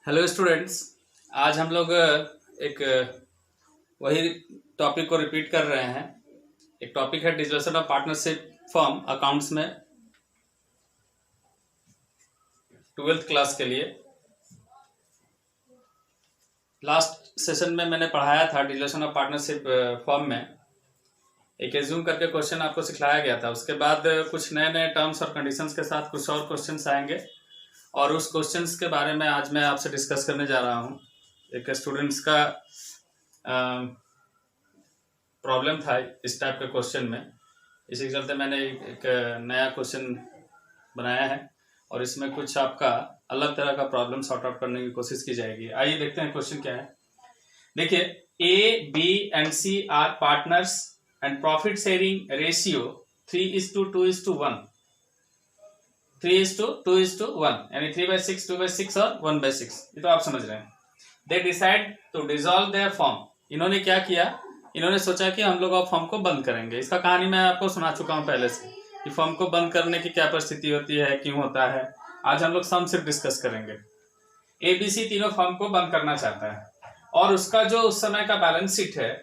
Hello students. आज हम लोग एक वही टॉपिक को रिपीट कर रहे हैं। एक टॉपिक है dissolution of partnership firm accounts में 12th क्लास के लिए। लास्ट सेशन में मैंने पढ़ाया था डिसोल्यूशन ऑफ पार्टनरशिप फर्म में एक एज्यूम करके क्वेश्चन आपको सिखलाया गया था। उसके बाद कुछ नए नए टर्म्स और कंडीशंस के साथ कुछ और क्वेश्चंस आएंगे और उस क्वेश्चंस के बारे में आज मैं आपसे डिस्कस करने जा रहा हूँ। एक स्टूडेंट्स का प्रॉब्लम था इस टाइप के क्वेश्चन में, इसी के चलते मैंने एक नया क्वेश्चन बनाया है और इसमें कुछ आपका अलग तरह का प्रॉब्लम सॉर्ट आउट करने की कोशिश की जाएगी। आइए देखते हैं क्वेश्चन क्या है। देखिए, A B and C are partners and profit sharing ratio 3:2:1, 3:2:1 यानी 3/6, 2/6 और 1/6। ये तो आप समझ रहे हैं। They decide to dissolve their firm. इन्होंने क्या किया, इन्होंने सोचा कि हम लोग अब फर्म को बंद करेंगे। इसका कहानी मैं आपको सुना चुका हूं पहले से कि फर्म को बंद करने की क्या परिस्थिति होती है, क्यों होता है। आज हम लोग सम सिर्फ डिस्कस करेंगे। एबीसी तीनों फर्म को बंद करना चाहता है और उसका जो उस समय का बैलेंस शीट है,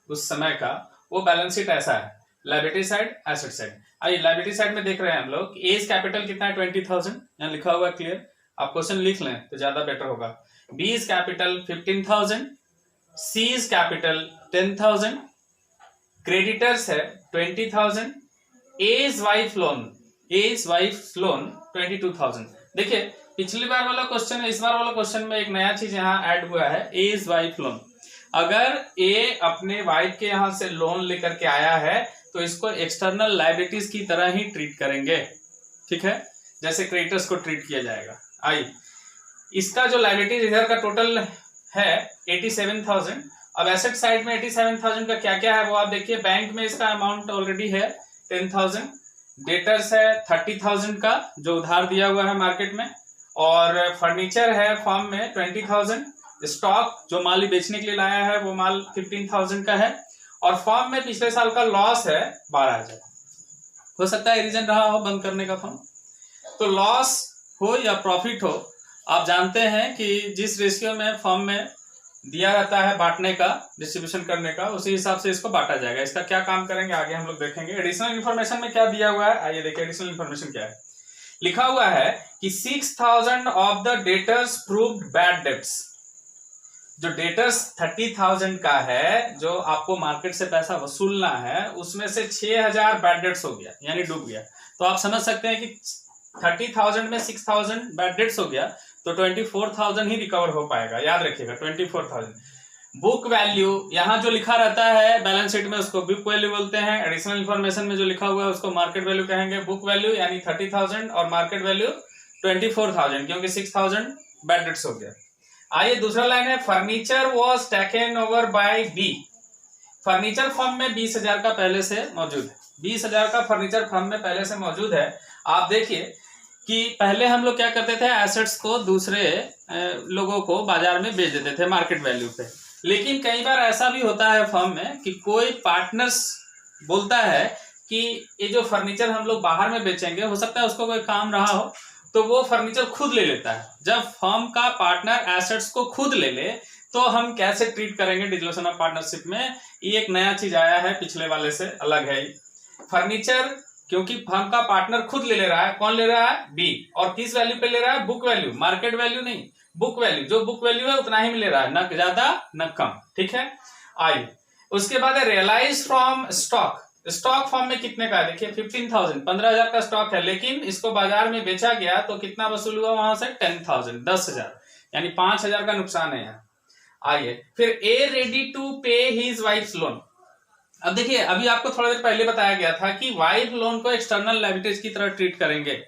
उस समय का वो बैलेंस शीट ऐसा है, लायबिलिटी साइड, एसेट साइड। आइए लायबिलिटी साइड में देख रहे हैं हम लोग। एज कैपिटल कितना है, 20,000, यहाँ लिखा हुआ है क्लियर। आप क्वेश्चन लिख लें तो ज्यादा बेटर होगा। B is capital 15,000, C is capital 10,000, creditors है 20,000, A is wife loan, A is wife loan 22,000। देखिए, पिछली बार वाला क्वेश्चन है, इस बार वाला क्वेश्चन में एक नया चीज यहाँ ऐड हुआ है, ए इज वाइफ लोन। अगर ए अपने वाइफ के यहां से लोन लेकर के आया है तो इसको एक्सटर्नल लायबिलिटीज की तरह ही ट्रीट करेंगे, ठीक है, जैसे क्रेडिटर्स को ट्रीट किया जाएगा। आई इसका जो लायबिलिटीज इधर का टोटल है 87,000। अब एसेट साइड में 87,000 का क्या क्या है वो आप देखिए। बैंक में इसका अमाउंट ऑलरेडी है 10,000, डेटर्स है 30,000 का जो उधार दिया हुआ है मार्केट में, और फर्नीचर है फर्म में 20,000, स्टॉक जो माल बेचने के लिए लाया है वो माल 15,000 का है, और फर्म में पिछले साल का लॉस है 12,000। हो सकता है रीजन रहा हो बंद करने का फर्म। तो लॉस हो या प्रॉफिट हो, आप जानते हैं कि जिस रेशियो में फर्म में दिया रहता है बांटने का, डिस्ट्रीब्यूशन करने का, उसी हिसाब से इसको बांटा जाएगा। इसका क्या काम करेंगे आगे हम लोग देखेंगे। एडिशनल इन्फॉर्मेशन में क्या दिया हुआ है, आइए देखिए एडिशनल इन्फॉर्मेशन क्या है। लिखा हुआ है कि 6,000 of the debtors proved bad debts. जो डेटर्स 30,000 का है, जो आपको मार्केट से पैसा वसूलना है, उसमें से 6,000 बैड डेट्स हो गया, यानी डूब गया। तो आप समझ सकते हैं कि 30,000 में 6,000 बैड डेट्स हो गया तो 24,000 ही रिकवर हो पाएगा। याद रखिएगा 24,000। बुक वैल्यू यहाँ जो लिखा रहता है बैलेंस शीट में उसको बुक वैल्यू बोलते हैं। एडिशनल इन्फॉर्मेशन में जो लिखा हुआ है उसको मार्केट वैल्यू कहेंगे। बुक वैल्यू यानी 30,000 और मार्केट वैल्यू 24,000, क्योंकि 6,000 बैड डेट्स हो गया। आइए दूसरा लाइन है, furniture was taken over by B. Furniture firm में 20,000 का पहले से मौजूद है, 20,000 का फर्नीचर फर्म में पहले से मौजूद है। आप देखिए कि पहले हम लोग क्या करते थे, एसेट्स को दूसरे लोगों को बाजार में बेच देते थे मार्केट वैल्यू पे। लेकिन कई बार ऐसा भी होता है फर्म में कि कोई पार्टनर्स बोलता है कि ये जो फर्नीचर हम लोग बाहर में बेचेंगे, हो सकता है उसको कोई काम रहा हो तो वो फर्नीचर खुद ले लेता है। जब फर्म का पार्टनर एसेट्स को खुद ले ले तो हम कैसे ट्रीट करेंगे डिसोल्यूशन ऑफ पार्टनरशिप में। ये एक नया चीज आया है, पिछले वाले से अलग है। फर्नीचर क्योंकि फर्म का पार्टनर खुद ले रहा है, कौन ले रहा है, बी, और किस वैल्यू पे ले रहा है, बुक वैल्यू, मार्केट वैल्यू नहीं, बुक वैल्यू। जो बुक वैल्यू है उतना ही मिल रहा है, न ज्यादा न कम, ठीक है। आई उसके बाद है realise from stock. Stock firm में कितने का है, देखिए 15,000, 15,000 का स्टॉक है, लेकिन इसको बाजार में बेचा गया तो कितना वसूल हुआ वहां से, 10,000, 10,000, यानी 5,000 का नुकसान है यहाँ। आइए फिर ए रेडी टू पे हिज वाइफ लोन। अब देखिए, अभी आपको थोड़ा देर पहले बताया गया था कि वाइफ लोन को एक्सटर्नल लायबिलिटीज की तरह ट्रीट करेंगे।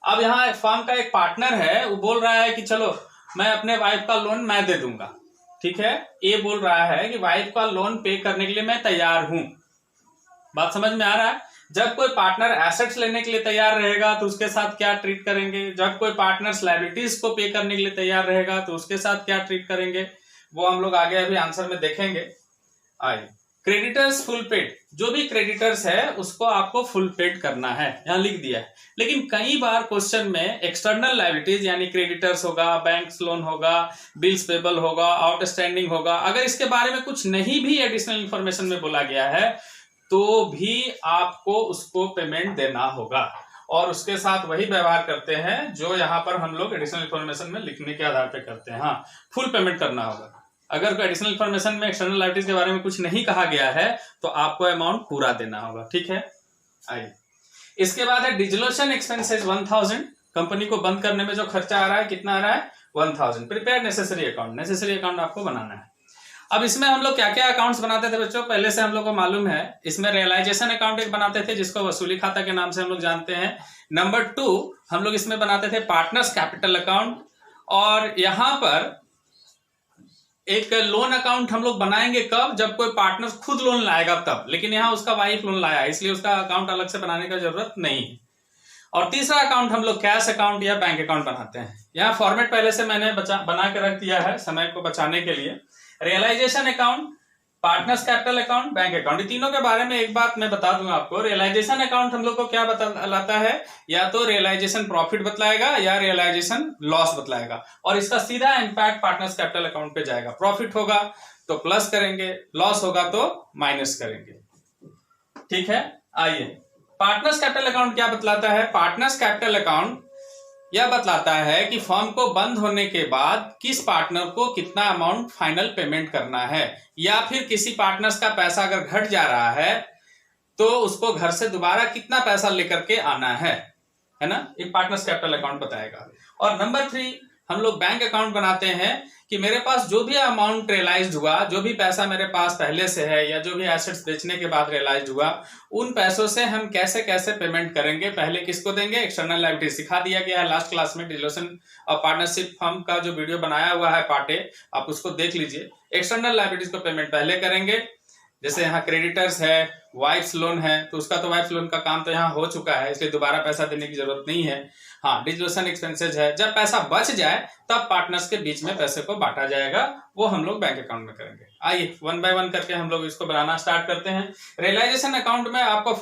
अब यहाँ फर्म का एक पार्टनर है, वो बोल रहा है कि चलो मैं अपने वाइफ का लोन मैं दे दूंगा, ठीक है। ये बोल रहा है कि वाइफ का लोन पे करने के लिए मैं तैयार हूं। बात समझ में आ रहा है। जब कोई पार्टनर एसेट्स लेने के लिए तैयार रहेगा तो उसके साथ क्या ट्रीट करेंगे, जब कोई पार्टनर लायबिलिटीज को पे करने के लिए तैयार रहेगा तो उसके साथ क्या ट्रीट करेंगे, वो हम लोग आगे अभी आंसर में देखेंगे। आइए क्रेडिटर्स फुल पेड, जो भी क्रेडिटर्स है उसको आपको फुल पेड करना है, यहां लिख दिया है। लेकिन कई बार क्वेश्चन में एक्सटर्नल लायबिलिटीज यानी क्रेडिटर्स होगा, बैंक लोन होगा, बिल्स पेबल होगा, आउटस्टैंडिंग होगा, अगर इसके बारे में कुछ नहीं भी एडिशनल इंफॉर्मेशन में बोला गया है तो भी आपको उसको पेमेंट देना होगा, और उसके साथ वही व्यवहार करते हैं जो यहाँ पर हम लोग एडिशनल इंफॉर्मेशन में लिखने के आधार पर करते हैं। हाँ, फुल पेमेंट करना होगा। अगर कोई एडिशनल इंफॉर्मेशन में एक्सटर्नल लायबिलिटीज के बारे में कुछ नहीं कहा गया है तो आपको अमाउंट पूरा देना होगा, ठीक है। आइए, इसके बाद है डिसोल्यूशन एक्सपेंसेस 1000, कंपनी को बंद करने में जो खर्चा आ रहा है कितना आ रहा है 1000। Prepare necessary account, necessary account आपको बनाना है। अब इसमें हम लोग क्या क्या अकाउंट्स बनाते थे बच्चों, पहले से हम लोग को मालूम है। इसमें रियलाइजेशन अकाउंट एक बनाते थे जिसको वसूली खाता के नाम से हम लोग जानते हैं। नंबर 2 हम लोग इसमें बनाते थे पार्टनर्स कैपिटल अकाउंट, और यहां पर एक लोन अकाउंट हम लोग बनाएंगे कब, जब कोई पार्टनर खुद लोन लाएगा तब, लेकिन यहाँ उसका वाइफ लोन लाया इसलिए उसका अकाउंट अलग से बनाने का जरूरत नहीं है। और तीसरा अकाउंट हम लोग कैश अकाउंट या बैंक अकाउंट बनाते हैं। यहाँ फॉर्मेट पहले से मैंने बना के रख दिया है समय को बचाने के लिए। Realisation account, partners capital account, bank account, ये तीनों के बारे में एक बात मैं बता दूंगा आपको। रियलाइजेशन अकाउंट हम लोग को क्या बतलाता है, या तो रियलाइजेशन प्रॉफिट बतलाएगा या रियलाइजेशन लॉस बतलाएगा, और इसका सीधा इंपैक्ट पार्टनर्स कैपिटल अकाउंट पे जाएगा। प्रॉफिट होगा तो प्लस करेंगे, लॉस होगा तो माइनस करेंगे, ठीक है। आइए, पार्टनर्स कैपिटल अकाउंट क्या बतलाता है। पार्टनर्स कैपिटल अकाउंट यह बतलाता है कि फर्म को बंद होने के बाद किस पार्टनर को कितना अमाउंट फाइनल पेमेंट करना है, या फिर किसी पार्टनर्स का पैसा अगर घट जा रहा है तो उसको घर से दोबारा कितना पैसा लेकर के आना है ना, एक पार्टनर्स कैपिटल अकाउंट बताएगा। और नंबर 3 हम लोग बैंक अकाउंट बनाते हैं कि मेरे पास जो भी अमाउंट रियलाइज्ड हुआ, जो भी पैसा मेरे पास पहले से है या जो भी एसेट्स बेचने के बाद रियलाइज्ड हुआ, उन पैसों से हम कैसे कैसे पेमेंट करेंगे, पहले किसको देंगे, एक्सटर्नल लायबिलिटीज सिखा दिया गया है लास्ट क्लास में। डिसोल्यूशन और पार्टनरशिप फर्म का जो वीडियो बनाया हुआ है पार्ट ए, आप उसको देख लीजिए। एक्सटर्नल लायबिलिटीज को पेमेंट पहले करेंगे, जैसे यहाँ क्रेडिटर्स है, वाइफ्स लोन है, तो उसका तो वाइफ्स लोन का काम तो यहाँ हो चुका है इसलिए दोबारा पैसा देने की जरूरत नहीं है। हाँ, डिसोल्यूशन एक्सपेंसेस है, जब पैसा बच जाए तब पार्टनर्स के बीच में पैसे को बांटा जाएगा, वो हम लोग बैंक अकाउंट में करेंगे। आइए 1 बाय 1 करके हम लोग इसको बनाना स्टार्ट करते हैं। रियलाइजेशन अकाउंट में आपको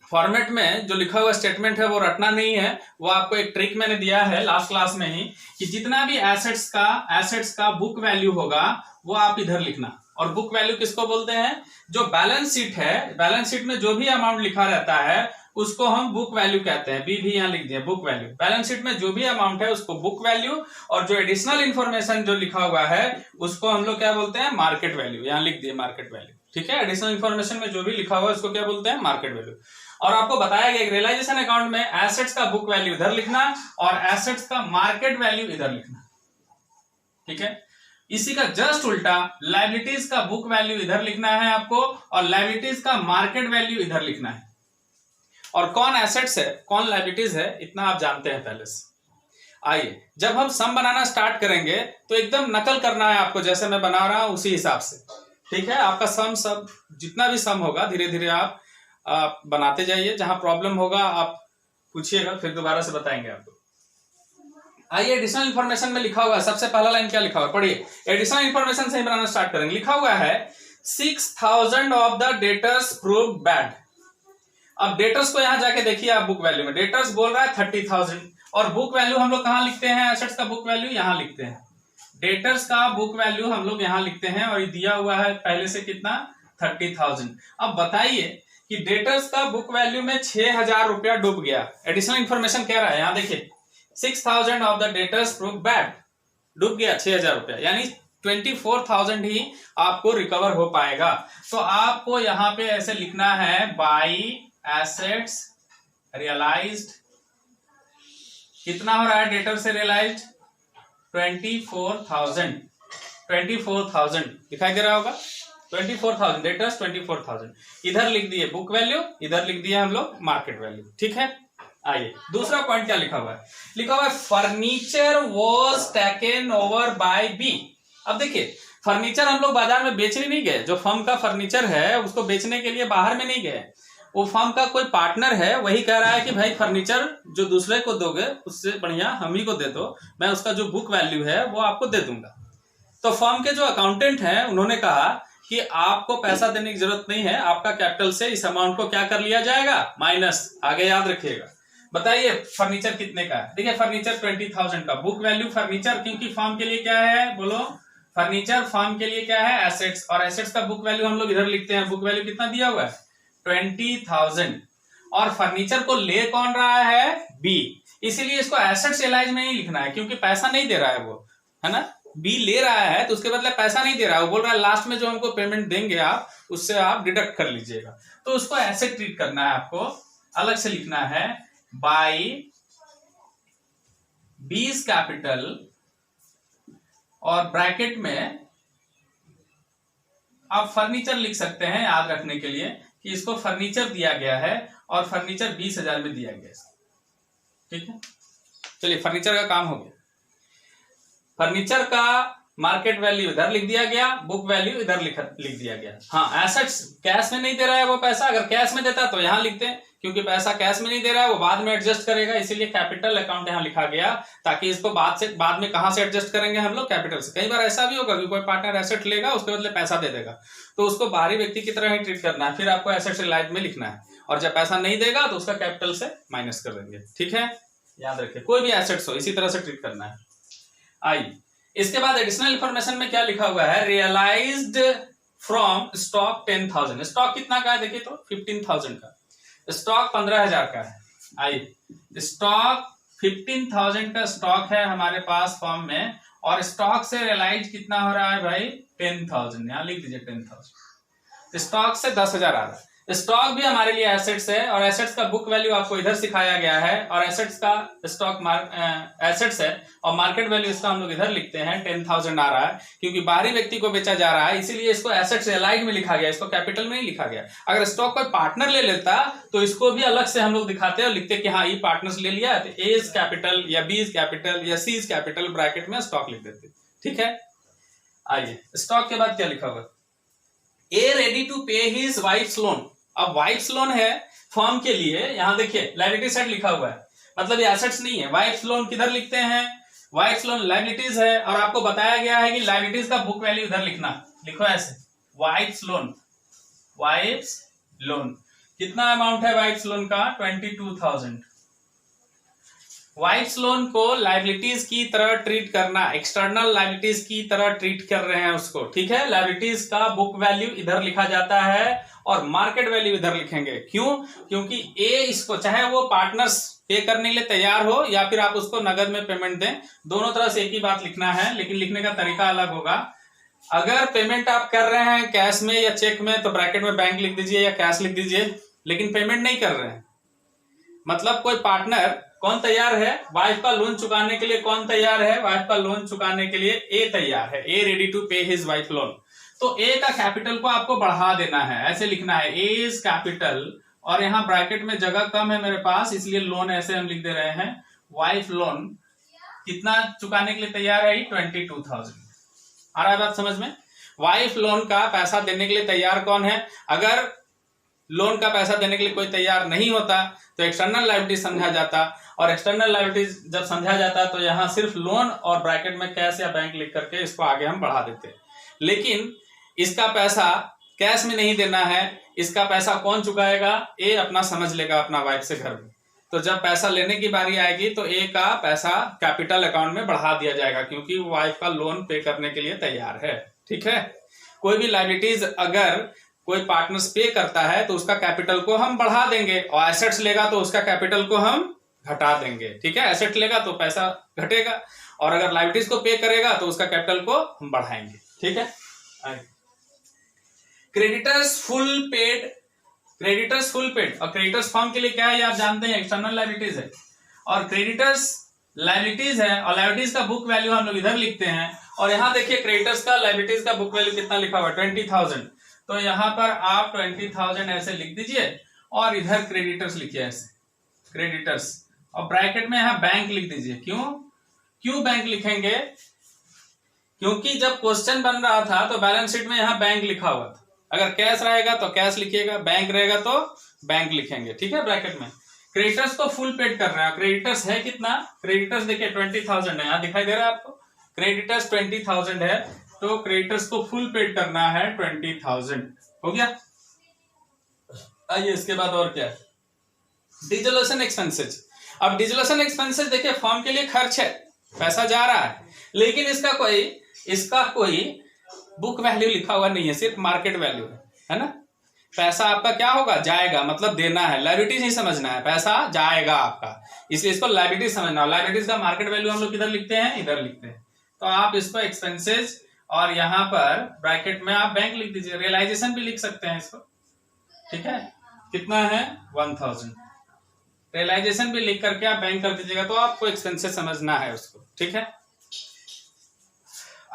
फॉर्मेट में जो लिखा हुआ स्टेटमेंट है वो रटना नहीं है, वो आपको एक ट्रिक मैंने दिया है लास्ट क्लास में ही, कि जितना भी एसेट्स का बुक वैल्यू होगा वो आप इधर लिखना। और बुक वैल्यू किसको बोलते हैं, जो बैलेंस शीट है, बैलेंस शीट में जो भी अमाउंट लिखा रहता है उसको हम बुक वैल्यू कहते हैं। बी भी यहाँ लिख दिया, बुक वैल्यू। बैलेंस शीट में जो भी अमाउंट है उसको बुक वैल्यू, और जो एडिशनल इंफॉर्मेशन जो लिखा हुआ है उसको हम लोग क्या बोलते हैं, मार्केट वैल्यू। यहाँ लिख दिए मार्केट वैल्यू, ठीक है। एडिशनल इंफॉर्मेशन में जो भी लिखा हुआ है उसको क्या बोलते हैं, मार्केट वैल्यू। और आपको बताया गया रियलाइजेशन अकाउंट में एसेट्स का बुक वैल्यू इधर लिखना और एसेट्स का मार्केट वैल्यू इधर लिखना, ठीक है। इसी का जस्ट उल्टा लायबिलिटीज का बुक वैल्यू इधर लिखना है आपको, और लायबिलिटीज का मार्केट वैल्यू इधर लिखना है। और कौन एसेट्स है कौन लायबिलिटीज है इतना आप जानते हैं पहले से। आइए, जब हम सम बनाना स्टार्ट करेंगे तो एकदम नकल करना है आपको, जैसे मैं बना रहा हूं उसी हिसाब से, ठीक है। आपका सम सब जितना भी सम होगा धीरे धीरे आप बनाते जाइए। जहां प्रॉब्लम होगा आप पूछिएगा, फिर दोबारा से बताएंगे आपको। आइए, एडिशनल इंफॉर्मेशन में लिखा हुआ है, सबसे पहला लाइन क्या लिखा हुआ है पढ़िए। एडिशनल इंफॉर्मेशन से ही बनाना स्टार्ट करेंगे। लिखा हुआ है 6000 of the debtors prove bad. अब डेटर्स को यहां जाके देखिए आप बुक वैल्यू में, डेटर्स बोल रहा है 30,000, और बुक वैल्यू हम लोग कहां लिखते हैं, एसेट्स का बुक वैल्यू यहां लिखते हैं, डेटर्स का बुक वैल्यू हम लोग यहां लिखते हैं, और ये दिया हुआ है पहले से कितना 30,000। अब बताइए कि डेटर्स का बुक वैल्यू में 6,000 रुपया डूब गया। एडिशनल इंफॉर्मेशन कह रहा है यहां देखिए 6,000 of the debtors prove bad, डूब गया 6,000 रुपया, यानी 24,000 ही आपको रिकवर हो पाएगा। तो आपको यहां पे ऐसे लिखना है, बाई एसेट्स रियलाइज्ड, कितना हो रहा है डेटर से रियलाइज्ड 24,000 दिखाई दे रहा होगा, 24,000 डेटर्स 24,000। इधर लिख दिए बुक वैल्यू, इधर लिख दिया हम लोग मार्केट वैल्यू, ठीक है। आइए, दूसरा पॉइंट क्या लिखा हुआ है, लिखा हुआ है furniture was taken over by B. अब देखिए, फर्नीचर हम लोग बाजार में बेचने नहीं गए, जो फर्म का फर्नीचर है उसको बेचने के लिए बाहर में नहीं गए, वो फर्म का कोई पार्टनर है, वही कह रहा है कि भाई फर्नीचर जो दूसरे को दोगे उससे बढ़िया हम ही को दे दो, मैं उसका जो बुक वैल्यू है वो आपको दे दूंगा। तो फर्म के जो अकाउंटेंट हैं उन्होंने कहा कि आपको पैसा देने की जरूरत नहीं है, आपका कैपिटल से इस अमाउंट को क्या कर लिया जाएगा, माइनस। आगे याद रखिएगा। बताइए फर्नीचर कितने का है? देखिए फर्नीचर 20,000 का। बुक वैल्यू फर्नीचर, क्योंकि फर्म के लिए क्या है, बोलो, फर्नीचर फर्म के लिए क्या है, एसेट्स, और एसेट्स का बुक वैल्यू हम लोग इधर लिखते हैं। बुक वैल्यू कितना दिया हुआ है, 20,000। और फर्नीचर को ले कौन रहा है, बी, इसीलिए इसको एसेट्स एलाइज में नहीं लिखना है, क्योंकि पैसा नहीं दे रहा है वो, है ना। बी ले रहा है तो उसके बदले पैसा नहीं दे रहा है, वो बोल रहा है लास्ट में जो हमको पेमेंट देंगे आप, उससे आप डिडक्ट कर लीजिएगा। तो उसको ऐसे ट्रीट करना है, आपको अलग से लिखना है, बाय बीज कैपिटल, और ब्रैकेट में आप फर्नीचर लिख सकते हैं याद रखने के लिए कि इसको फर्नीचर दिया गया है और फर्नीचर 20,000 में दिया गया है। ठीक है, चलिए फर्नीचर का काम हो गया। फर्नीचर का मार्केट वैल्यू इधर लिख दिया गया, बुक वैल्यू इधर लिख दिया गया। हाँ, एसेट्स कैश में नहीं दे रहा है वो पैसा, अगर कैश में देता तो यहां लिखते हैं, क्योंकि पैसा कैश में नहीं दे रहा है, वो बाद में एडजस्ट करेगा, इसीलिए कैपिटल अकाउंट यहां लिखा गया, ताकि इसको बाद में कहां से एडजस्ट करेंगे हम लोग, कैपिटल से। कई बार ऐसा भी होगा कि कोई पार्टनर एसेट लेगा, उसके बदले पैसा दे देगा, तो उसको बाहरी व्यक्ति की तरह ही ट्रीट करना है, फिर आपको एसेट्स एलाइज में लिखना है, और जब पैसा नहीं देगा तो उसका कैपिटल से माइनस कर देंगे। ठीक है, याद रखिए, कोई भी एसेट्स हो इसी तरह से ट्रीट करना है। आई, इसके बाद एडिशनल इंफॉर्मेशन में क्या लिखा हुआ है, रियलाइज्ड फ्रॉम स्टॉक 10,000। स्टॉक कितना का है देखिए तो 15,000 का, स्टॉक 15,000 का है। आई, स्टॉक 15,000 का स्टॉक है हमारे पास फर्म में, और स्टॉक से रियलाइज कितना हो रहा है भाई, 10,000। यहां लिख दीजिए 10,000। स्टॉक से 10,000 आ रहा है। स्टॉक भी हमारे लिए एसेट्स है, और एसेट्स का बुक वैल्यू आपको इधर सिखाया गया है, और एसेट्स का स्टॉक एसेट्स है, और मार्केट वैल्यू इसका हम लोग इधर लिखते हैं, 10,000 आ रहा है, क्योंकि बाहरी व्यक्ति को बेचा जा रहा है, इसीलिए इसको एसेट्स एलाइड में लिखा गया, इसको कैपिटल में नहीं लिखा गया। अगर स्टॉक कोई पार्टनर ले लेता तो इसको भी अलग से हम लोग दिखाते और लिखते कि हाँ ये पार्टनर्स ले लिया, तो ए इज कैपिटल या बी इज कैपिटल या सी इज कैपिटल, ब्रैकेट में स्टॉक लिख देते। ठीक है, आइए स्टॉक के बाद क्या लिखा हुआ, ए रेडी टू पे हिज वाइफ्स लोन। अब वाइफ्स लोन है फर्म के लिए, यहां देखिए लायबिलिटी साइड लिखा हुआ है, मतलब ये एसेट्स नहीं है। वाइफ्स लोन किधर लिखते हैं, वाइफ्स लोन लायबिलिटीज है, और आपको बताया गया है कि लायबिलिटीज का बुक वैल्यू इधर लिखना, लिखो ऐसे, वाइफ्स लोन, वाइफ्स लोन कितना अमाउंट है वाइफ्स लोन का, 22,000। वाइफ्स लोन को लायबिलिटीज की तरह ट्रीट करना, एक्सटर्नल लायबिलिटीज की तरह ट्रीट कर रहे हैं उसको। ठीक है, लायबिलिटीज का बुक वैल्यू इधर लिखा जाता है और मार्केट वैल्यू इधर लिखेंगे। क्यों, क्योंकि ए इसको, चाहे वो पार्टनर्स पे करने के लिए तैयार हो या फिर आप उसको नगद में पेमेंट दें, दोनों तरह से एक ही बात लिखना है, लेकिन लिखने का तरीका अलग होगा। अगर पेमेंट आप कर रहे हैं कैश में या चेक में तो ब्रैकेट में बैंक लिख दीजिए या कैश लिख दीजिए, लेकिन पेमेंट नहीं कर रहे हैं, मतलब कोई पार्टनर कौन तैयार है, वाइफ का लोन चुकाने के लिए कौन तैयार है, वाइफ का लोन चुकाने के लिए ए तैयार है, ए रेडी टू पे हिज वाइफ लोन। तो ए का कैपिटल को आपको बढ़ा देना है, ऐसे लिखना है, ए इज कैपिटल, और यहाँ ब्रैकेट में जगह कम है मेरे पास, इसलिए लोन ऐसे हम लिख दे रहे हैं, वाइफ लोन कितना चुकाने के लिए तैयार है, 22,000। आ रहा है बात समझ में। वाइफ लोन का पैसा देने के लिए तैयार कौन है, अगर लोन का पैसा देने के लिए कोई तैयार नहीं होता तो एक्सटर्नल लायबिलिटी समझा जाता, और एक्सटर्नल लायबिलिटी जब समझा जाता तो यहां सिर्फ लोन और ब्रैकेट में कैश या बैंक लिख करके इसको आगे हम बढ़ा देते। लेकिन इसका पैसा कैश में नहीं देना है, इसका पैसा कौन चुकाएगा, ए अपना समझ लेगा अपना वाइफ से घर में। तो जब पैसा लेने की बारी आएगी तो ए का पैसा कैपिटल अकाउंट में बढ़ा दिया जाएगा, क्योंकि वाइफ का लोन पे करने के लिए तैयार है। ठीक है, कोई भी लायबिलिटीज अगर कोई पार्टनर्स पे करता है तो उसका कैपिटल को हम बढ़ा देंगे, और एसेट्स लेगा तो उसका कैपिटल को हम घटा देंगे। ठीक है, एसेट लेगा तो पैसा घटेगा, और अगर लायबिलिटीज को पे करेगा तो उसका कैपिटल को हम बढ़ाएंगे। ठीक है, creditors full paid, creditors full paid, और क्रेडिटर्स फर्म के लिए क्या है ये आप जानते हैं, एक्सटर्नल लायबिलिटीज है, और क्रेडिटर्स लायबिलिटीज है, और लायबिलिटीज का बुक वैल्यू हम लोग इधर लिखते हैं। और यहाँ देखिए क्रेडिटर्स का लायबिलिटीज का बुक वैल्यू कितना लिखा हुआ है, 20,000। तो यहाँ पर आप 20,000 ऐसे लिख दीजिए, और इधर क्रेडिटर्स लिखिए ऐसे, क्रेडिटर्स, और ब्रैकेट में यहाँ बैंक लिख दीजिए। क्यों बैंक लिखेंगे, क्योंकि जब क्वेश्चन बन रहा था तो बैलेंस शीट में यहाँ बैंक लिखा हुआ था, अगर कैश रहेगा तो कैश लिखिएगा, बैंक रहेगा तो बैंक लिखेंगे। ठीक है, ब्रैकेट में क्रेडिटर्स को फुल पेड कर रहे हैं। क्रेडिटर्स है कितना, क्रेडिटर्स देखिए 20,000 है, यहाँ दिखाई दे रहा है आपको, क्रेडिटर्स 20,000 है। तो क्रेडिटर्स को फुल पेड करना है 20,000। हो गया। आइए इसके बाद और क्या है, डिसोल्यूशन एक्सपेंसेस। अब डिसोल्यूशन एक्सपेंसेस देखिए फर्म के लिए खर्च है, पैसा जा रहा है, लेकिन इसका कोई बुक वैल्यू लिखा हुआ नहीं है, सिर्फ मार्केट वैल्यू है ना। पैसा आपका क्या होगा, जाएगा, मतलब देना है, लायबिलिटीज नहीं समझना है, पैसा जाएगा आपका, इसलिए इसको लायबिलिटीज समझना है। लायबिलिटीज का मार्केट वैल्यू हम लोग किधर लिखते हैं, इधर लिखते हैं। तो आप इसको एक्सपेंसेस और यहाँ पर ब्रैकेट में आप बैंक लिख दीजिए, रियलाइजेशन भी लिख सकते हैं इसको, ठीक है। कितना है 1000, रियलाइजेशन भी लिख करके आप बैंक कर दीजिएगा, तो आपको एक्सपेंसेस समझना है उसको, ठीक है।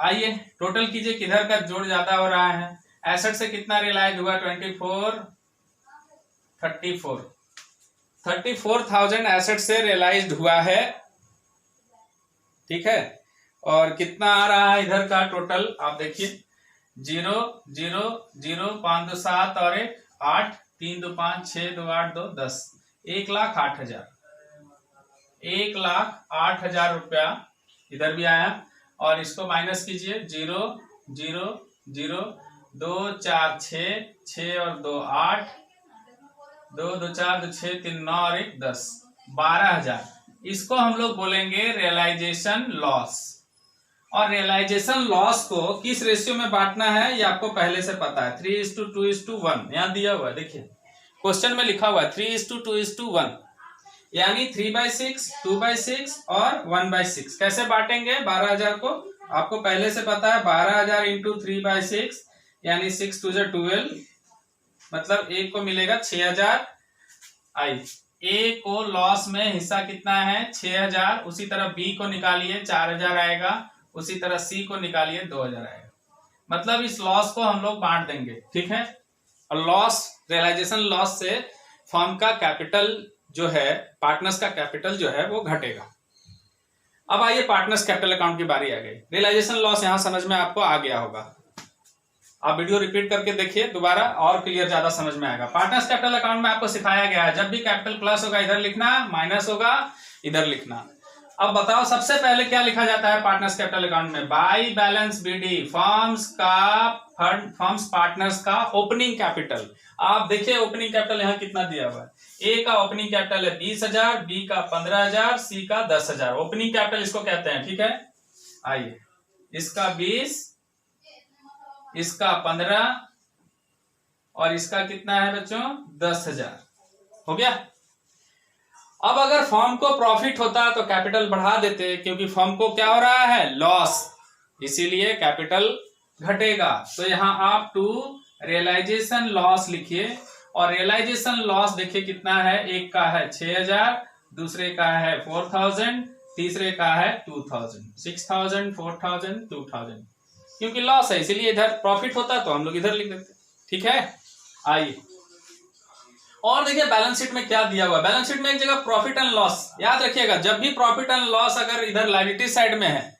आइए टोटल कीजिए, किधर का जोड़ ज्यादा हो रहा है। एसेट से कितना रियलाइज हुआ, 34,000 एसेट से रियलाइज्ड हुआ है, ठीक है। और कितना आ रहा है इधर का टोटल, आप देखिए 0 0 0 5 2 7 और 1 8 3 2 5 6 2 8 2 10, 1,08,000, 1,08,000 रुपया इधर भी आया। और इसको माइनस कीजिए, 0 0 0 2 4 6 6 और 2 8 2 2 4 2 6 3 9 और 1 10, 12,000। इसको हम लोग बोलेंगे रियलाइजेशन लॉस। और रियलाइजेशन लॉस को किस रेशियो में बांटना है ये आपको पहले से पता है, 3:2:1 यहाँ दिया हुआ है, देखिए क्वेश्चन में लिखा हुआ है 3:2:1, यानी 3/6, 2/6 और 1/6। कैसे बांटेंगे 12,000 को, आपको पहले से पता है, 12,000 इंटू 3/6 यानी 6 2 12, मतलब एक को मिलेगा 6,000। आई ए को लॉस में हिस्सा कितना है 6,000, उसी तरह बी को निकालिए 4,000 आएगा, उसी तरह सी को निकालिए 2,000 आएगा। मतलब इस लॉस को हम लोग बांट देंगे, ठीक है। और लॉस, रियलाइजेशन लॉस से फर्म का कैपिटल जो है, पार्टनर्स का कैपिटल जो है वो घटेगा। अब आइए पार्टनर्स कैपिटल अकाउंट की बारी आ गई। रियलाइजेशन लॉस यहां समझ में आपको आ गया होगा, आप वीडियो रिपीट करके देखिए दोबारा और क्लियर ज्यादा समझ में आएगा। पार्टनर्स कैपिटल अकाउंट में आपको सिखाया गया है, जब भी कैपिटल प्लस होगा इधर लिखना, माइनस होगा इधर लिखना। अब बताओ सबसे पहले क्या लिखा जाता है पार्टनर्स कैपिटल अकाउंट में, by balance BD, firm's partners का ओपनिंग कैपिटल। आप देखिए ओपनिंग कैपिटल यहाँ कितना दिया हुआ है, ए का ओपनिंग कैपिटल है 20,000, बी का 15,000, सी का 10,000, ओपनिंग कैपिटल इसको कहते हैं, ठीक है। आइए इसका 20, इसका 15 और इसका कितना है बच्चों 10,000, हो गया। अब अगर फर्म को प्रॉफिट होता तो कैपिटल बढ़ा देते, क्योंकि फर्म को क्या हो रहा है लॉस, इसीलिए कैपिटल घटेगा। तो यहां आप टू रियलाइजेशन लॉस लिखिए, और रियलाइजेशन लॉस देखिए कितना है, एक का है 6,000, दूसरे का है 4,000, तीसरे का है 2,000, 6,000 4,000 2,000, क्योंकि लॉस है इसीलिए इधर प्रॉफिट होता तो हम लोग इधर लिख देते, ठीक है। आइए और देखिए बैलेंस शीट में क्या दिया हुआ है। बैलेंस शीट में एक जगह प्रॉफिट एंड लॉस, याद रखिएगा जब भी प्रॉफिट एंड लॉस अगर इधर लायबिलिटी साइड में है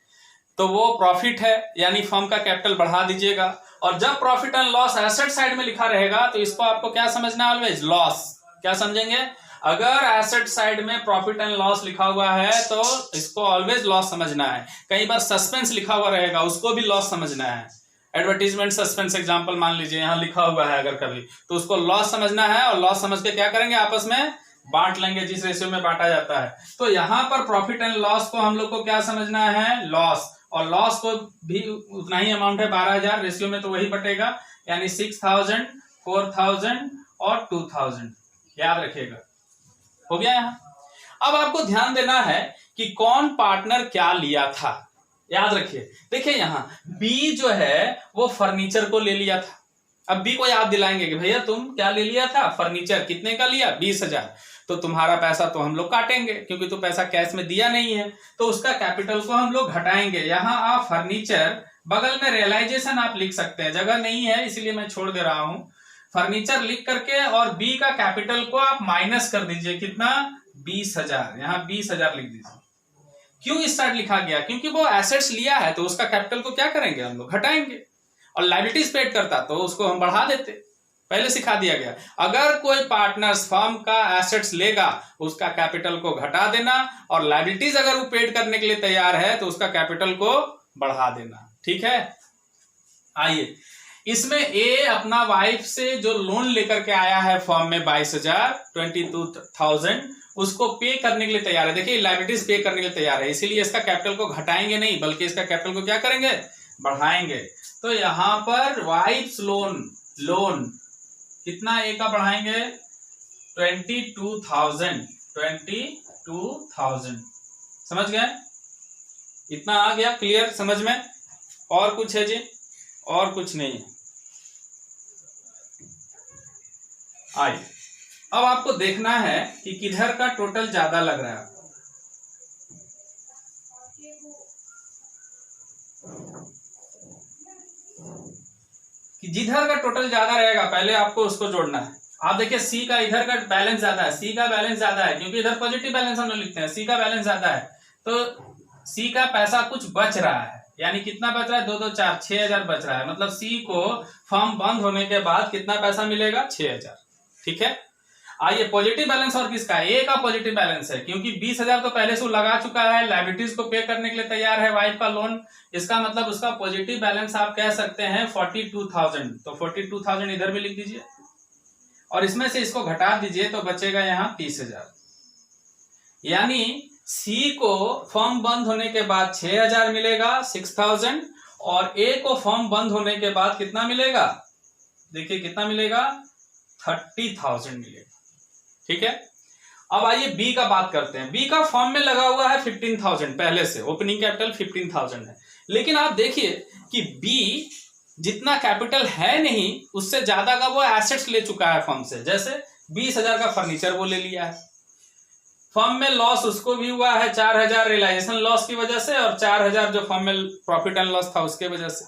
तो वो प्रॉफिट है, यानी फर्म का कैपिटल बढ़ा दीजिएगा। और जब profit and loss asset side में लिखा रहेगा तो इसको आपको क्या समझना है, ऑलवेज लॉस। क्या समझेंगे, अगर एसेट साइड में प्रॉफिट एंड लॉस लिखा हुआ है तो इसको ऑलवेज लॉस समझना है। कई बार सस्पेंस लिखा हुआ रहेगा उसको भी लॉस समझना है, एडवर्टीजमेंट सस्पेंस एग्जांपल मान लीजिए यहाँ लिखा हुआ है अगर कभी, तो उसको लॉस समझना है, और लॉस समझ के क्या करेंगे आपस में बांट लेंगे जिस रेशियो में बांटा जाता है। तो यहाँ पर प्रॉफिट एंड लॉस को हम लोग को क्या समझना है, लॉस, और लॉस को भी उतना ही अमाउंट है 12,000, रेशियो में तो वही बटेगा, यानी 6,000 4,000 और 2,000, याद रखिएगा, हो गया। यहाँ अब आपको ध्यान देना है कि कौन पार्टनर क्या लिया था, याद रखिए। देखिए यहाँ बी जो है वो फर्नीचर को ले लिया था। अब बी को याद दिलाएंगे कि भैया तुम क्या ले लिया था, फर्नीचर, कितने का लिया 20,000, तो तुम्हारा पैसा तो हम लोग काटेंगे क्योंकि तो पैसा कैश में दिया नहीं है, तो उसका कैपिटल को हम लोग घटाएंगे। यहाँ आप फर्नीचर, बगल में रियलाइजेशन आप लिख सकते हैं, जगह नहीं है इसीलिए मैं छोड़ दे रहा हूं, फर्नीचर लिख करके और बी का कैपिटल को आप माइनस कर दीजिए, कितना 20,000, यहाँ 20,000 लिख दीजिए। क्यों इस साइड लिखा गया, क्योंकि वो एसेट्स लिया है तो उसका कैपिटल को क्या करेंगे हम लोग घटाएंगे, और लायबिलिटीज पेड करता तो उसको हम बढ़ा देते, पहले सिखा दिया गया। अगर कोई पार्टनर्स फर्म का एसेट्स लेगा उसका कैपिटल को घटा देना, और लायबिलिटीज अगर वो पेड करने के लिए तैयार है तो उसका कैपिटल को बढ़ा देना, ठीक है। आइए, इसमें ए अपना वाइफ से जो लोन लेकर के आया है फॉर्म में 22,000 उसको पे करने के लिए तैयार है। देखिए लायबिलिटीज पे करने के लिए तैयार है, इसीलिए इसका कैपिटल को घटाएंगे नहीं बल्कि इसका कैपिटल को क्या करेंगे, बढ़ाएंगे। तो यहां पर वाइफ्स लोन कितना ए का बढ़ाएंगे, 22,000 समझ गए, इतना आ गया क्लियर समझ में। और कुछ है जी, और कुछ नहीं है। आइए अब आपको देखना है कि किधर का टोटल ज्यादा लग रहा है आपको। कि जिधर का टोटल ज्यादा रहेगा पहले आपको उसको जोड़ना है। आप देखिए सी का इधर का बैलेंस ज्यादा है, सी का बैलेंस ज्यादा है क्योंकि इधर पॉजिटिव बैलेंस हम लोग लिखते हैं, सी का बैलेंस ज्यादा है तो सी का पैसा कुछ बच रहा है, यानी कितना बच रहा है, 2 2 4 6,000 बच रहा है। मतलब सी को फॉर्म बंद होने के बाद कितना पैसा मिलेगा, 6,000। ठीक है, आइए पॉजिटिव बैलेंस और किसका है, ए का पॉजिटिव बैलेंस है क्योंकि 20,000 तो पहले से लगा चुका है, लायबिलिटीज को पे करने के लिए तैयार है वाइफ का लोन। इसका मतलब उसका पॉजिटिव बैलेंस आप कह सकते हैं 42,000। तो 42,000 इधर भी लिख दीजिए और इसमें से इसको घटा दीजिए तो बचेगा यहाँ 30,000। यानी सी को फॉर्म बंद होने के बाद 6,000 मिलेगा 6,000 और ए को फॉर्म बंद होने के बाद कितना मिलेगा, देखिए कितना मिलेगा, 30,000 मिलेगा। ठीक है, अब आइए बी का बात करते हैं। बी का फॉर्म में लगा हुआ है 15,000, पहले से ओपनिंग कैपिटल 15,000 है, लेकिन आप देखिए कि बी जितना कैपिटल है नहीं उससे ज्यादा का वो एसेट्स ले चुका है फॉर्म से। जैसे 20,000 का फर्नीचर वो ले लिया है, फॉर्म में लॉस उसको भी हुआ है 4,000 रियलाइजेशन लॉस की वजह से और 4,000 जो फॉर्म में प्रॉफिट एंड लॉस था उसके वजह से।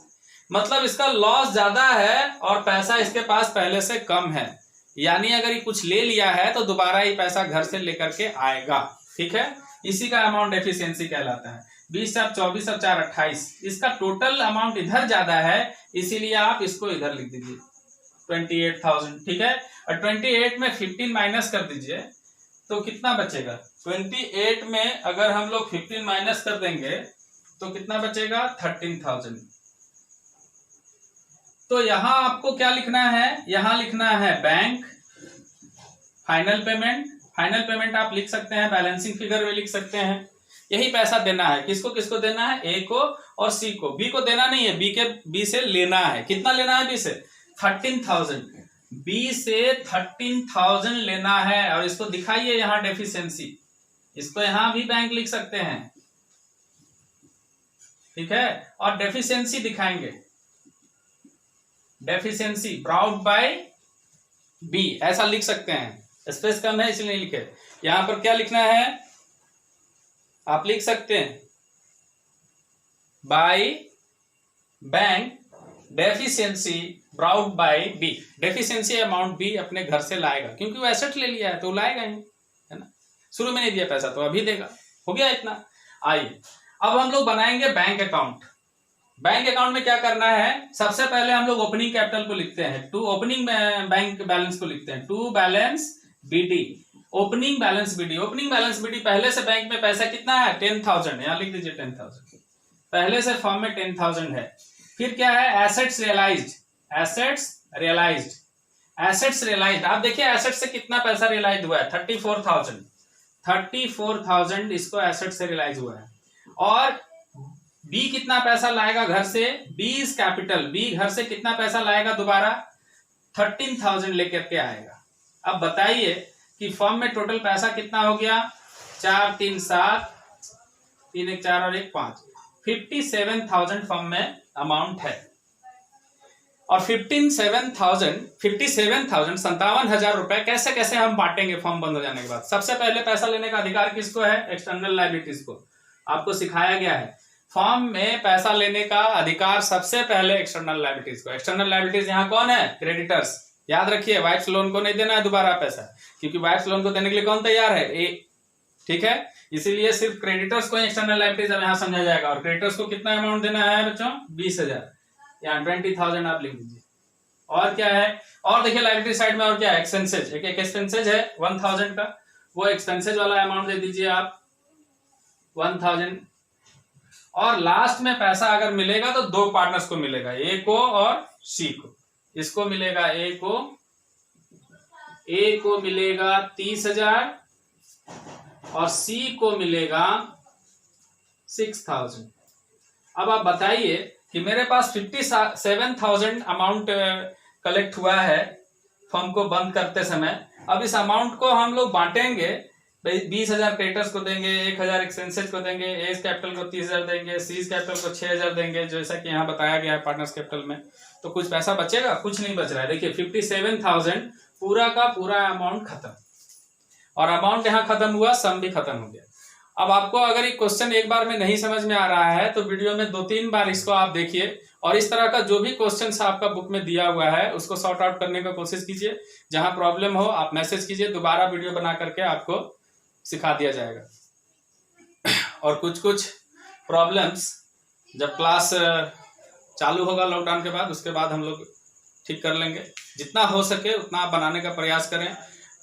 मतलब इसका लॉस ज्यादा है और पैसा इसके पास पहले से कम है, यानी अगर ये कुछ ले लिया है तो दोबारा ये पैसा घर से लेकर के आएगा। ठीक है, इसी का अमाउंट एफिशिएंसी कहलाता है। 20 अब 24 अब 4 28, इसका टोटल अमाउंट इधर ज्यादा है इसीलिए आप इसको इधर लिख दीजिए 28,000। ठीक है, और 28 में 15 माइनस कर दीजिए तो कितना बचेगा, 28 में अगर हम लोग 15 माइनस कर देंगे तो कितना बचेगा, 13,000। तो यहां आपको क्या लिखना है, यहां लिखना है bank final payment. Final payment आप लिख सकते हैं, बैलेंसिंग फिगर में लिख सकते हैं। यही पैसा देना है, किसको किसको देना है, ए को और सी को। बी को देना नहीं है, बी से लेना है। कितना लेना है बी से, 13,000। बी से 13,000 लेना है और इसको दिखाइए यहां डेफिशिएंसी, इसको यहां भी बैंक लिख सकते हैं। ठीक है, और डेफिशिएंसी दिखाएंगे, डेफिशिएंसी ब्राउट बाय बी ऐसा लिख सकते हैं। स्पेस कम है इसलिए नहीं लिखे। यहां पर क्या लिखना है, आप लिख सकते हैं by bank deficiency brought by B. Deficiency amount B अपने घर से लाएगा क्योंकि वो एसेट ले लिया है तो लाएगा ही, है ना। शुरू में नहीं दिया पैसा तो अभी देगा, हो गया इतना। आइए अब हम लोग बनाएंगे बैंक अकाउंट। बैंक अकाउंट में क्या करना है, सबसे पहले हम लोग ओपनिंग कैपिटल को लिखते हैं, टू ओपनिंग बैंक बैलेंस को लिखते हैं, to balance BD, opening balance BD. Opening balance BD, पहले से बैंक में पैसा कितना है, 10,000, यहां लिख दीजिए 10,000, पहले से फॉर्म में 10,000 है। फिर क्या है, assets realised, assets realised, assets realised. आप देखिए एसेट से कितना पैसा रियलाइज हुआ है, 34,000, 34,000 इसको एसेट से रियलाइज हुआ है। और बी कितना पैसा लाएगा घर से, बी इज कैपिटल, बी घर से कितना पैसा लाएगा, दोबारा 13,000 लेकर के आएगा। अब बताइए कि फर्म में टोटल पैसा कितना हो गया, 4 3 7, 3 1 4 और 1 5, 57,000 फर्म में अमाउंट है। और 57,000 57,000 रुपए कैसे कैसे हम बांटेंगे फर्म बंद हो जाने के बाद। सबसे पहले पैसा लेने का अधिकार किसको है, एक्सटर्नल लायबिलिटीज को। आपको सिखाया गया है फॉर्म में पैसा लेने का अधिकार सबसे पहले एक्सटर्नल लायबिलिटीज को। एक्सटर्नल लायबिलिटीज यहाँ कौन है, क्रेडिटर्स। याद रखिए वाइफ्स लोन को नहीं देना है दोबारा पैसा, क्योंकि वाइफ्स लोन को देने के लिए कौन तैयार है, ए। ठीक है, इसीलिए सिर्फ क्रेडिटर्स को एक्सटर्नल लायबिलिटीज अब यहाँ समझा जाएगा। और क्रेडिटर्स को कितना अमाउंट देना है बच्चों, 20,000, यहाँ 20,000 आप लिख दीजिए। और क्या है, और देखिए लायबिलिटी साइड में और क्या है, एक्सपेंसेज। एक एक्सपेंसेज है 1,000 का, वो एक्सपेंसेज वाला अमाउंट दे दीजिए आप 1,000। और लास्ट में पैसा अगर मिलेगा तो दो पार्टनर्स को मिलेगा, ए को और सी को। इसको मिलेगा ए को मिलेगा 30,000 और सी को मिलेगा 6,000। अब आप बताइए कि मेरे पास 57,000 अमाउंट कलेक्ट हुआ है फर्म को बंद करते समय। अब इस अमाउंट को हम लोग बांटेंगे, 20,000 क्रेडिटर्स को देंगे, 1,000 एक्सपेंसेस को देंगे, एज कैपिटल को 30,000 देंगे, सीज कैपिटल को 6,000 देंगे, जैसा कि यहाँ बताया गया है पार्टनर्स कैपिटल में। तो कुछ पैसा बचेगा? कुछ नहीं बच रहा है। देखिए 57,000 पूरा का पूरा अमाउंट खत्म, और अमाउंट यहाँ खत्म हुआ, सम भी खत्म हो गया। अब आपको अगर ये क्वेश्चन एक बार में नहीं समझ में आ रहा है तो वीडियो में 2-3 बार इसको आप देखिए, और इस तरह का जो भी क्वेश्चन आपका बुक में दिया हुआ है उसको सॉर्ट आउट करने का कोशिश कीजिए। जहां प्रॉब्लम हो आप मैसेज कीजिए, दोबारा वीडियो बना करके आपको सिखा दिया जाएगा। और कुछ प्रॉब्लम्स जब क्लास चालू होगा लॉकडाउन के बाद, उसके बाद हम लोग ठीक कर लेंगे। जितना हो सके उतना आप बनाने का प्रयास करें।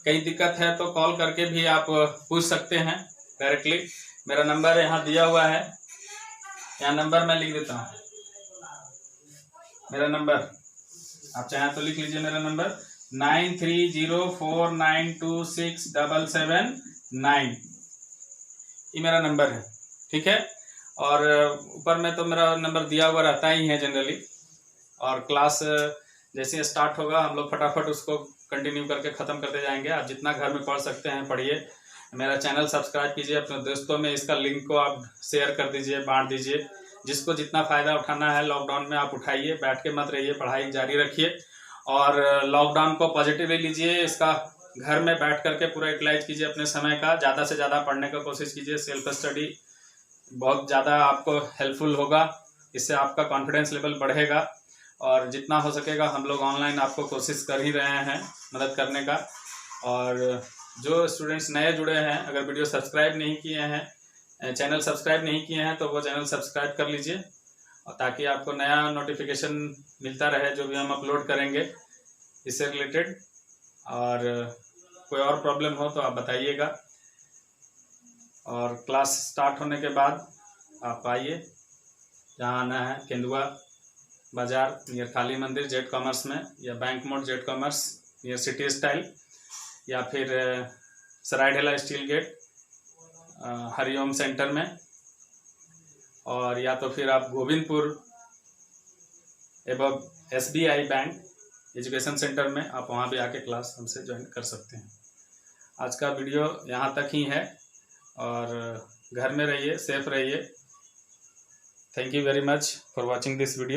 कहीं दिक्कत है तो कॉल करके भी आप पूछ सकते हैं डायरेक्टली। मेरा नंबर यहाँ दिया हुआ है, यहाँ नंबर मैं लिख देता हूँ। मेरा नंबर आप चाहें तो लिख लीजिए, मेरा नंबर 9304926779, ये मेरा नंबर है, ठीक है। और ऊपर में तो मेरा नंबर दिया हुआ रहता ही है जनरली। और क्लास जैसे स्टार्ट होगा हम लोग फटाफट उसको कंटिन्यू करके ख़त्म करते जाएंगे। आप जितना घर में पढ़ सकते हैं पढ़िए। मेरा चैनल सब्सक्राइब कीजिए, अपने दोस्तों में इसका लिंक को आप शेयर कर दीजिए, बांट दीजिए। जिसको जितना फ़ायदा उठाना है लॉकडाउन में आप उठाइए, बैठ के मत रहिए, पढ़ाई जारी रखिए और लॉकडाउन को पॉजिटिवली लीजिए। इसका घर में बैठ करके पूरा यूटिलाइज कीजिए अपने समय का, ज़्यादा से ज़्यादा पढ़ने का कोशिश कीजिए। सेल्फ स्टडी बहुत ज़्यादा आपको हेल्पफुल होगा, इससे आपका कॉन्फिडेंस लेवल बढ़ेगा। और जितना हो सकेगा हम लोग ऑनलाइन आपको कोशिश कर ही रहे हैं मदद करने का। और जो स्टूडेंट्स नए जुड़े हैं, अगर वीडियो सब्सक्राइब नहीं किए हैं, चैनल सब्सक्राइब नहीं किए हैं तो वो चैनल सब्सक्राइब कर लीजिए, और ताकि आपको नया नोटिफिकेशन मिलता रहे जो भी हम अपलोड करेंगे इससे रिलेटेड। और कोई और प्रॉब्लम हो तो आप बताइएगा। और क्लास स्टार्ट होने के बाद आप आइए, जहाँ आना है केंदुआ बाजार नियर काली मंदिर जेड कॉमर्स में, या Bank More Z commerce near city style, या फिर Saraidhela steel gate Hariom centre में, और या तो फिर आप गोविंदपुर एवं SBI बैंक एजुकेशन सेंटर में आप वहाँ भी आके क्लास हमसे ज्वाइन कर सकते हैं। आज का वीडियो यहाँ तक ही है, और घर में रहिए, सेफ रहिए। Thank you very much for watching this video.